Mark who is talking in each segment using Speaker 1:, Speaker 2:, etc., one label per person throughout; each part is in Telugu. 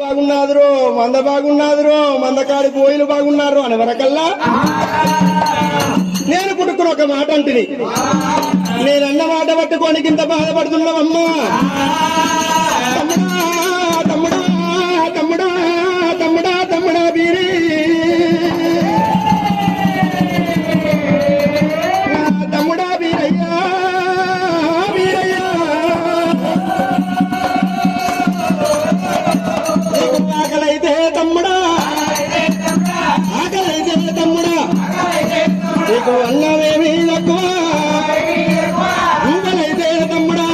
Speaker 1: బాగున్నాదురో మందకాడి పోయిలు బాగున్నారు అని వరకల్లా నేను పుట్టుకుని ఒక మాట అంటిని. నేనన్న మాట పట్టుకోనికి ఇంత బాధపడుతున్నావమ్మా. తమ్ముడా తమ్ముడా తమ్ముడా తమ్ముడా బీరి తమ్ముడా బీరయ్యా బీరయ్యా ఆకలైతే తమ్ముడా ఆకలైతే తమ్ముడా నీకు అన్నమేమీ తక్కువ ఇంకలైతే తమ్ముడా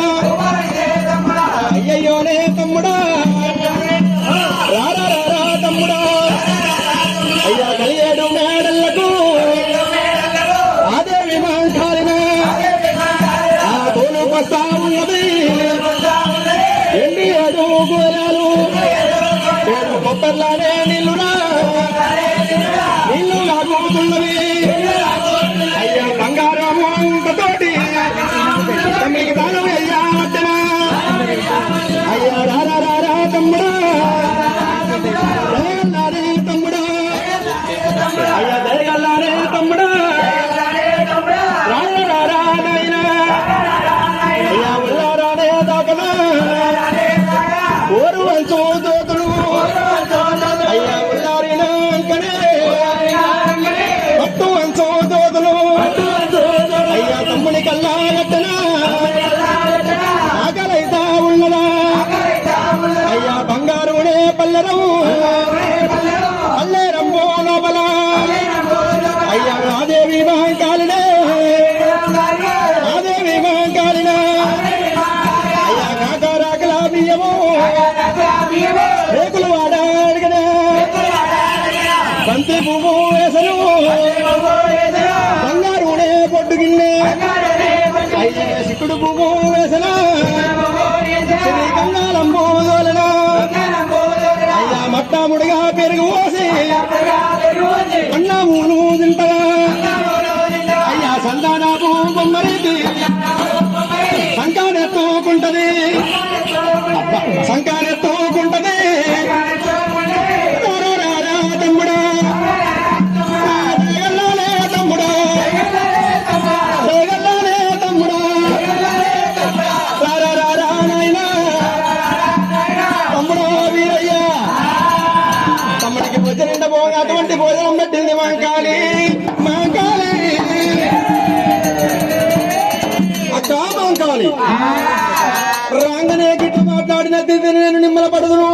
Speaker 1: అయ్యయ్యోనే తమ్ముడా రారా రారా తమ్ముడా అయ్యా కలియేడు మేడళ్లకు అదే విమానాలిన ఆ తోలు పస్తా ఉన్నది ఎండి ఏడు గోరాలు కొబ్బర్లానే నీళ్లురా నీళ్లు లాగుతున్నవి అయ్యా బంగారం అంతతోటి తమ్మికి దానం అయ్యా వద్దనా అయ్యా రారా రారా తమ్ముడా దయగల్లారే తమ్ముడా అయ్యా దయగల్లారే తమ్ముడా రారా రారా నాయనా అయ్యా ఉల్లారానే దాకనా ఓరు వంచు దోతులు అయ్యా ఉల్లారిన అంకనే పట్టు వంచు దోతులు అయ్యా తమ్ముని కల్లా గట్టనా ఆకలైతా ఉన్నదా అయ్యా బంగారునే పల్లెరవు పల్లెరంబో లోపల అయ్యా ఆదేవి మహంకాలినే ఆదేవి మహంకాలినే అయ్యా కాకరాకల బియ్యము రేకులు వాడాడుగనే బంతి పువ్వు వేసను బంగారునే పొట్టు గిన్నె అయ్యా సిక్కుడు పువ్వు వేసన శ్రీ గంగాలంబు దోలన అయ్యా మట్టాముడిగా పెరుగు పోసి అన్నమును తింటరా అయ్యా సంతానాపు బొమ్మరికి సంకానెత్తుకుంటది సంకానెత్తుకుంటది తమ్ముడా జగల్లానే తమ్ముడా జగల్లానే తమ్ముడా రారా రారా నాయనా తమ్ముడా వీరయ్యా తమ్ముడికి భోజనం పోగా అటువంటి భోజనం పెట్టింది మాంకాలి మాంకాలి అక్క మాంకాలి రాంగనే గిట్ల మాట్లాడిన నేను నిమ్మల పడదును.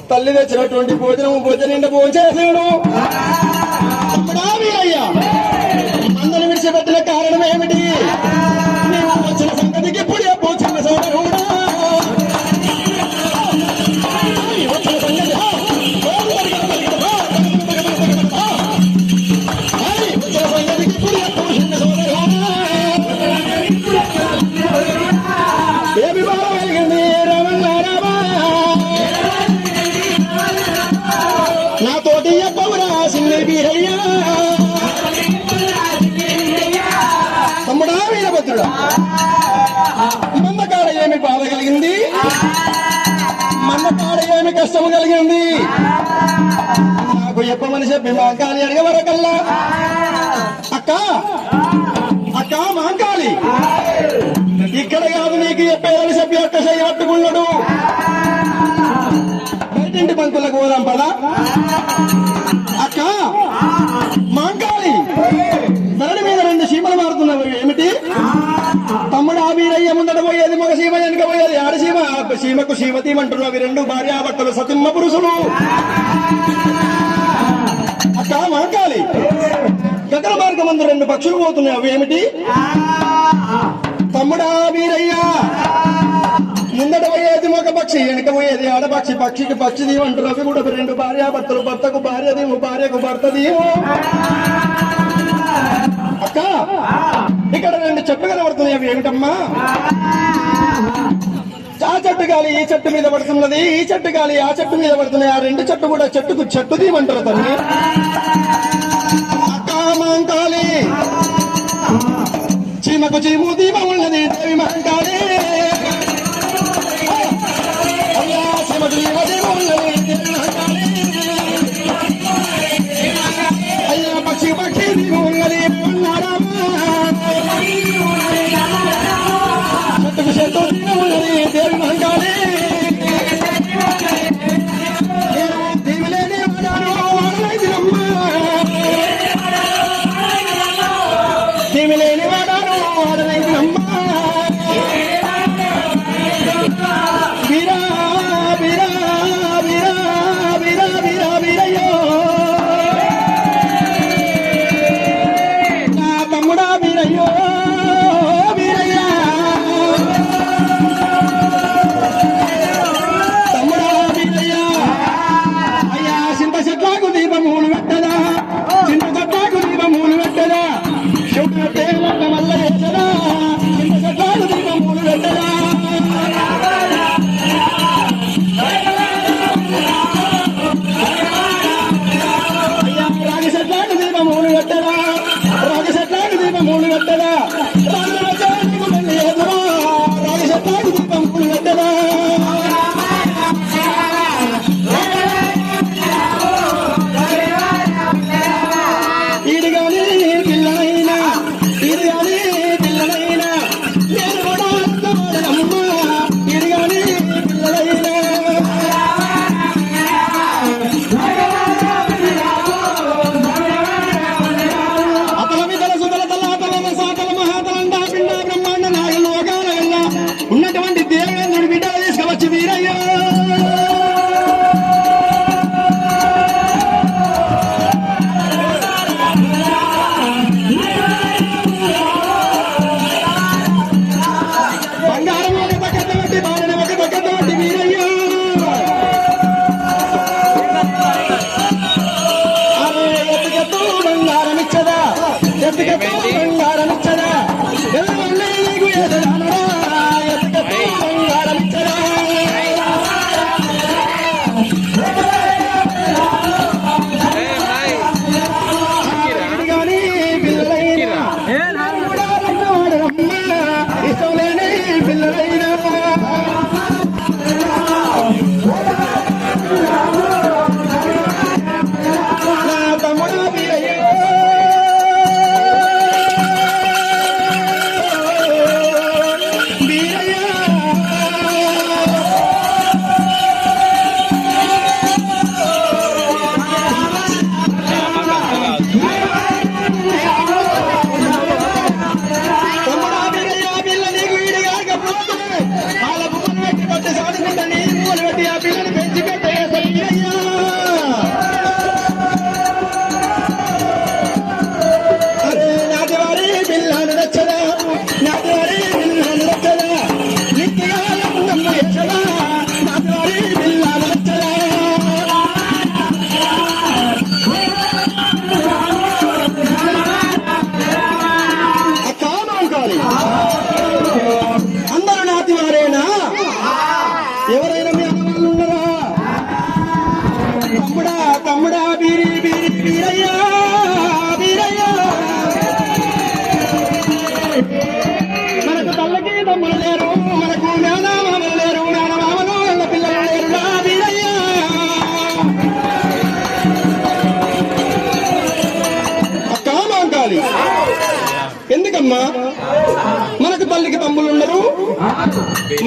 Speaker 1: తల్లి తెచ్చినటువంటి భోజనం భోజేసాడు. తమ్ముడా వీరయ్యా మందని విడిచిపెట్టిన కారణం ఏమిటి? నీవు వచ్చిన సంగతికి ఇప్పుడు చెప్పు చిన్న సోదరుడా. వచ్చిన సంగతి వచ్చిన సంగతికి ఇప్పుడు చెప్పు చిన్న సోదరుడా. ఏమి బాగా కలిగింది రమణ రామా నాతోటి చెప్పవురా సిన్ని వీరయ్యా. తమ్ముడా వీరభద్రుడా మందకాడ ఏమి బాధ కలిగింది? మందకాడ ఏమి కష్టం కలిగింది? నాకు చెప్పమని చెప్పి మాంకాలి అడిగే వరకల్లా అక్క అక్క మాంకాలి ఇక్కడ కాదు నీకు చెప్పేదని చెప్పి అక్క చెయ్యి పట్టుకున్నాడు. బయటింటి పంతులకు పోదాం పదా. అక్క మాంకాలి ధరణి మీద రెండు సీమలు మారుతున్నావు ఏమిటి? తమ్ముడు ఆ వీరయ్య ముందట పోయేది మగ సీమ వెనుక పోయేది ఆడసీమ. సీమకు సీమతి అంటున్నావు. అవి రెండు భార్యాభర్తలు సతిమ్మ పురుషులు. అక్క మాంకాలి గగన మార్గమందు రెండు పక్షులు పోతున్నాయి అవి ఏమిటి? తమ్ముడా వీరయ్యా ముందట పోయేది ఒక పక్షి వెనుక పోయేది ఆడపక్షి. పక్షికి పక్షి దీవు అంటారు. అవి కూడా రెండు భార్యాభర్తలు. భర్తకు భార్య దీవు భార్యకు భర్త దీవు. అక్క ఇక్కడ రెండు చెట్లు కనబడుతున్నాయి అవి ఏమిటమ్మా? ఆ చెట్టు గాలి ఈ చెట్టు మీద పడుతున్నది, ఈ చెట్టు గాలి ఆ చెట్టు మీద పడుతున్నాయి. ఆ రెండు చెట్టు కూడా చెట్టుకు చెట్టు దీవంటారు తల్లి. అక్క మాంకాలి చీమకు చీము దీప ఉన్నది దేవి మాంకాలి.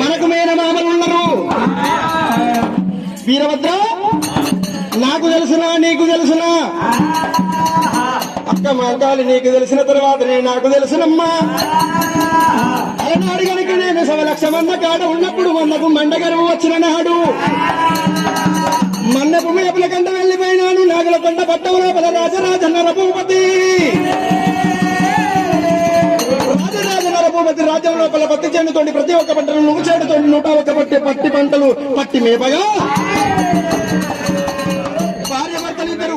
Speaker 1: మనకు మేనమామలు ఉన్నారు. వీరభద్ర, నాకు తెలుసునా నీకు తెలుసునా? అక్క మంకాలి నీకు తెలిసిన తర్వాతనే నాకు తెలుసునమ్మా. అలనాడు కనుక నేను 1,00,000 మంది కాడ ఉన్నప్పుడు మన్నకు మండగరం వచ్చిన నాడు మన్నకు మేపుల కంట వెళ్లిపోయినాడు. నాగుల కొండ పట్టం లోపల రాజరాజన్న రఘుపతి రాజ్యం లోపల పత్తి చెండుతోటి ప్రతి ఒక్క పంటను నువ్వు చేడుతోటి 101 పట్టి పంటలు పట్టి మేపగా భార్యభర్తలిద్దరు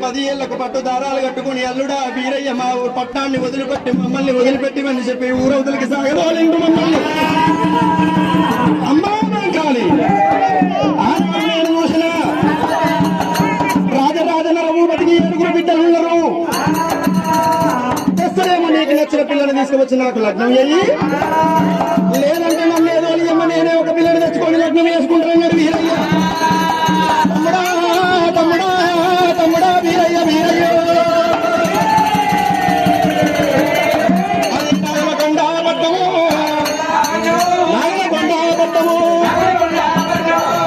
Speaker 1: 10 ఏళ్లకు పట్టు దారాలు కట్టుకుని అల్లుడా వీరయ్య మా పట్టాన్ని వదిలిపెట్టి మమ్మల్ని వదిలిపెట్టిమని చెప్పి ఊరవతలికి సాగరాలిండు మమ్మల్ని. అమ్మా కాలి నేను చూసిన రాజరాజన రఘుపతికి 7 బిడ్డలున్నారు. తెస్తరేమో నీకు నచ్చిన పిల్లని తీసుకువచ్చి నాకు లగ్నం చేయి, లేదంటే నన్ను ఏదో అమ్మ నేనే ఒక పిల్లని తెచ్చుకొని లగ్నం చేసుకుంటానన్నాడు వీరయ్య. తమ్ముడా తమ్ముడా తమ్ముడా వీరయ్య వీరయ్య అది నాగలకొండ పట్టము, నాగలకొండ పట్టము.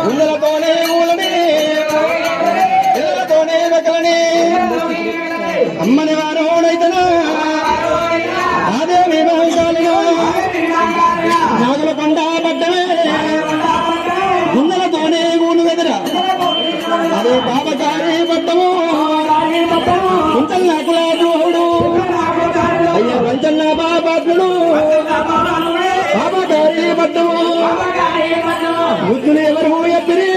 Speaker 1: ఊళ్ళతోనే ఊళ్ళని ఇళ్ళతోనే వెకలని అమ్మని వారోనైతనా అదేమి మహంకాలిగా నాగలకొండ పట్టమే గుండెలతోనే ఊను వెదర అదే బాబకారి పట్టము. కుంచన్న కులాద్రోహుడు అయ్య పంచన్న బాబాత్ముడు బాబకారి పట్టము. బుద్ధులు ఎవరు ఎప్పిరి,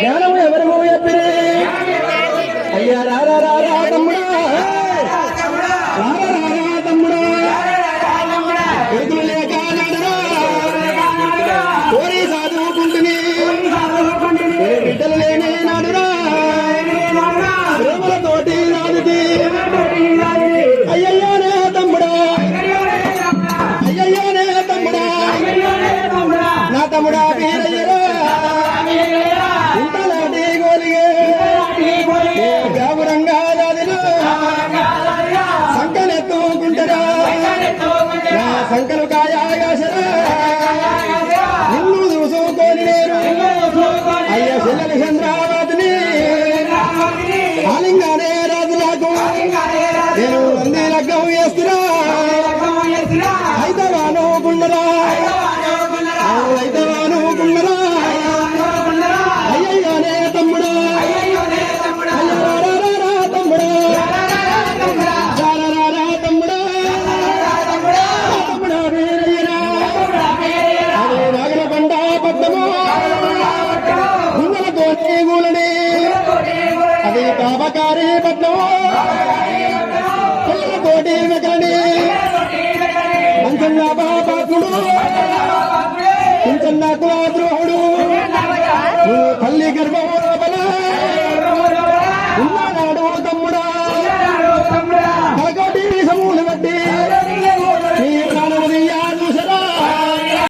Speaker 1: జ్ఞానం ఎవరు ఎప్పిరి. అయ్యా రారా రారా తమ్ముడా, రారా రారా తమ్ముడా, ఎదురు లేక నాడరా కోరి చదువుకుంటుని బిడ్డలు లేని నాడురా ప్రేమలతోటి నాడుకి. అయ్యయ్యోనే తమ్ముడా, అయ్యయ్యోనే తమ్ముడా, నా తమ్ముడా వీరయ్యరా ఇంతలాంటి గోలిగే గాబురంగా దాదిలో సంకలెత్తుకుంటారా నా సంకలు కాయాగాసరా నిన్ను చూసుకోని నేను అయ్య చెల్లెలి చంద్రావతిని ఆలింగానే రాజులకు నేను అంది లగ్గం వేస్తున్నా. అయితే వానుకున్నరా అయితే వానుకున్నరా అయ్యయ్యానే తమ్ముడా అయ్యారా తమ్ముడా రారా తమ్ముడా తమ్ముడా వీరయ్యరా అదే నాగలకొండ పట్టము గుండెలతోనే గూలని అది బాబకారి పట్టము పిల్లలతోటి వెకలని పంచన్న బాబాత్ముడు కుంచన్న కులాద్రోహుడు తల్లి గర్భం లోపల ఉన్నాడు తమ్ముడా. పలకోటి సమూలు బట్టి